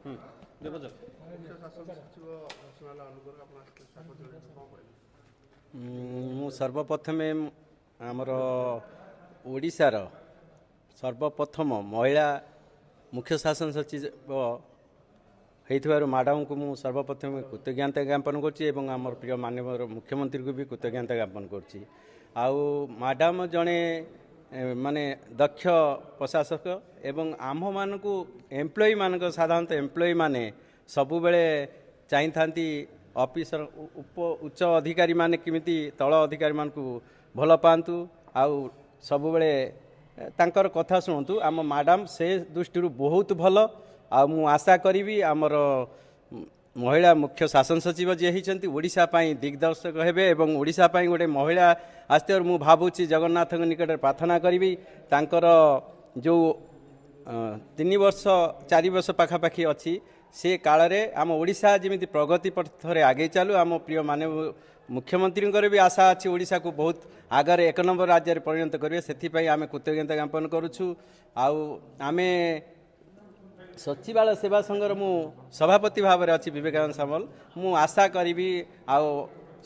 ମୁଁ ସର୍ବପ୍ରଥମେ ଆମର ଓଡ଼ିଶାର ସର୍ବପ୍ରଥମ ମହିଳା ମୁଖ୍ୟ ଶାସନ ସଚିବ ହେଇଥିବାରୁ ମ୍ୟାଡ଼ାମଙ୍କୁ ମୁଁ ସର୍ବପ୍ରଥମେ କୃତଜ୍ଞତା ଜ୍ଞାପନ କରୁଛି ଏବଂ ଆମର ପ୍ରିୟ ମାନ୍ୟବର ମୁଖ୍ୟମନ୍ତ୍ରୀଙ୍କୁ ବି କୃତଜ୍ଞତା ଜ୍ଞାପନ କରୁଛି। ଆଉ ମ୍ୟାଡ଼ାମ ଜଣେ ମାନେ ଦକ୍ଷ ପ୍ରଶାସକ ଏବଂ ଆମ୍ଭମାନଙ୍କୁ ଏମ୍ପ୍ଲୟି ମାନଙ୍କ ସାଧାରଣତଃ ଏମ୍ପ୍ଲୟି ମାନେ ସବୁବେଳେ ଚାହିଁଥାନ୍ତି ଅଫିସର ଉଚ୍ଚ ଅଧିକାରୀ ମାନେ କେମିତି ତଳ ଅଧିକାରୀ ମାନଙ୍କୁ ଭଲ ପାଆନ୍ତୁ ଆଉ ସବୁବେଳେ ତାଙ୍କର କଥା ଶୁଣନ୍ତୁ। ଆମ ମ୍ୟାଡ଼ାମ ସେ ଦୃଷ୍ଟିରୁ ବହୁତ ଭଲ। ଆଉ ମୁଁ ଆଶା କରିବି ଆମର ମହିଳା ମୁଖ୍ୟ ଶାସନ ସଚିବ ଯିଏ ହେଇଛନ୍ତି ଓଡ଼ିଶା ପାଇଁ ଦିଗ୍ଦର୍ଶକ ହେବେ ଏବଂ ଓଡ଼ିଶା ପାଇଁ ଗୋଟେ ମହିଳା ଆସିଥିବାରୁ ମୁଁ ଭାବୁଛି ଜଗନ୍ନାଥଙ୍କ ନିକଟରେ ପ୍ରାର୍ଥନା କରିବି ତାଙ୍କର ଯେଉଁ 3 ବର୍ଷ 4 ବର୍ଷ ପାଖାପାଖି ଅଛି ସେ କାଳରେ ଆମ ଓଡ଼ିଶା ଯେମିତି ପ୍ରଗତି ପଥରେ ଆଗେଇ ଚାଲୁ। ଆମ ପ୍ରିୟ ମାନବ ମୁଖ୍ୟମନ୍ତ୍ରୀଙ୍କର ବି ଆଶା ଅଛି ଓଡ଼ିଶାକୁ ବହୁତ ଆଗରେ 1 ନମ୍ବର ରାଜ୍ୟରେ ପରିଣତ କରିବେ। ସେଥିପାଇଁ ଆମେ କୃତଜ୍ଞତା ଜ୍ଞାପନ କରୁଛୁ। ଆଉ ଆମେ ସଚିବାଳୟ ସେବା ସଂଘର ମୁଁ ସଭାପତି ଭାବରେ ଅଛି ବିବେକାନନ୍ଦ ସାମଲ। ମୁଁ ଆଶା କରିବି ଆଉ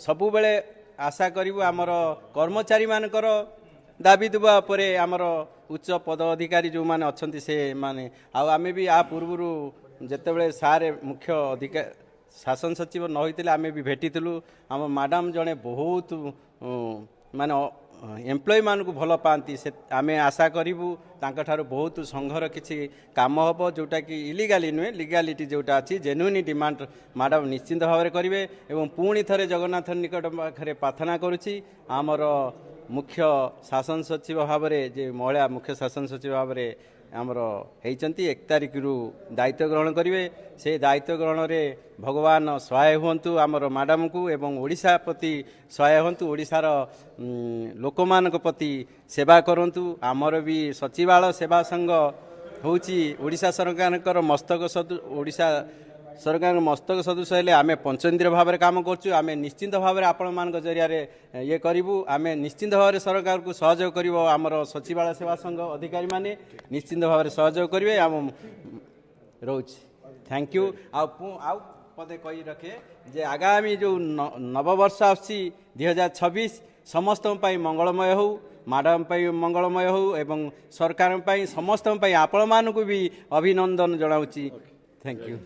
ସବୁବେଳେ ଆଶା କରିବୁ ଆମର କର୍ମଚାରୀମାନଙ୍କର ଦାବି ଦେବା ଉପରେ ଆମର ଉଚ୍ଚ ପଦ ଅଧିକାରୀ ଯେଉଁମାନେ ଅଛନ୍ତି ସେମାନେ ଆଉ ଆମେ ବି ଆ ପୂର୍ବରୁ ଯେତେବେଳେ ସାର୍ ମୁଖ୍ୟ ଅଧିକାରୀ ଶାସନ ସଚିବ ନ ହୋଇଥିଲେ ଆମେ ବି ଭେଟିଥିଲୁ। ଆମ ମ୍ୟାଡ଼ାମ ଜଣେ ବହୁତ ମାନେ ଏମ୍ପ୍ଲୟି ମାନଙ୍କୁ ଭଲ ପାଆନ୍ତି। ସେ ଆମେ ଆଶା କରିବୁ ତାଙ୍କଠାରୁ ବହୁତ ସଂଘର କିଛି କାମ ହେବ ଯେଉଁଟାକି ଇଲିଗାଲି ନୁହେଁ ଲିଗାଲିଟି ଯେଉଁଟା ଅଛି ଜେନୁଇନ୍ ଡିମାଣ୍ଡ ମ୍ୟାଡ଼ାମ ନିଶ୍ଚିନ୍ତ ଭାବରେ କରିବେ। ଏବଂ ପୁଣି ଥରେ ଜଗନ୍ନାଥ ନିକଟ ପାଖରେ ପ୍ରାର୍ଥନା କରୁଛି ଆମର ମୁଖ୍ୟ ଶାସନ ସଚିବ ଭାବରେ ଯେ ମହିଳା ମୁଖ୍ୟ ଶାସନ ସଚିବ ଭାବରେ ଆମର ହେଇଛନ୍ତି 1 ତାରିଖରୁ ଦାୟିତ୍ୱ ଗ୍ରହଣ କରିବେ। ସେ ଦାୟିତ୍ୱ ଗ୍ରହଣରେ ଭଗବାନ ସହାୟ ହୁଅନ୍ତୁ ଆମର ମ୍ୟାଡ଼ାମକୁ ଏବଂ ଓଡ଼ିଶା ପ୍ରତି ସହାୟ ହୁଅନ୍ତୁ। ଓଡ଼ିଶାର ଲୋକମାନଙ୍କ ପ୍ରତି ସେବା କରନ୍ତୁ। ଆମର ବି ସଚିବାଳୟ ସେବା ସଂଘ ହେଉଛି ଓଡ଼ିଶା ସରକାରଙ୍କର ମସ୍ତକ ଓଡ଼ିଶା ସରକାରଙ୍କ ମସ୍ତକ ସଦୃଶ ହେଲେ ଆମେ ପଞ୍ଚଇନ୍ଦ୍ରିୟ ଭାବରେ କାମ କରୁଛୁ। ଆମେ ନିଶ୍ଚିନ୍ତ ଭାବରେ ଆପଣମାନଙ୍କ ଜରିଆରେ ଇଏ କରିବୁ। ଆମେ ନିଶ୍ଚିନ୍ତ ଭାବରେ ସରକାରକୁ ସହଯୋଗ କରିବ ଆମର ସଚିବାଳୟ ସେବା ସଂଘ ଅଧିକାରୀମାନେ ନିଶ୍ଚିନ୍ତ ଭାବରେ ସହଯୋଗ କରିବେ। ଆମ ରହୁଛି ଥ୍ୟାଙ୍କ ୟୁ। ଆଉ ପଦେ କହି ରଖେ ଯେ ଆଗାମୀ ଯେଉଁ ନବବର୍ଷ ଆସୁଛି 2026 ସମସ୍ତଙ୍କ ପାଇଁ ମଙ୍ଗଳମୟ ହେଉ। ମ୍ୟାଡ଼ାମ ପାଇଁ ମଙ୍ଗଳମୟ ହେଉ ଏବଂ ସରକାରଙ୍କ ପାଇଁ ସମସ୍ତଙ୍କ ପାଇଁ ଆପଣମାନଙ୍କୁ ବି ଅଭିନନ୍ଦନ ଜଣାଉଛି। Thank you.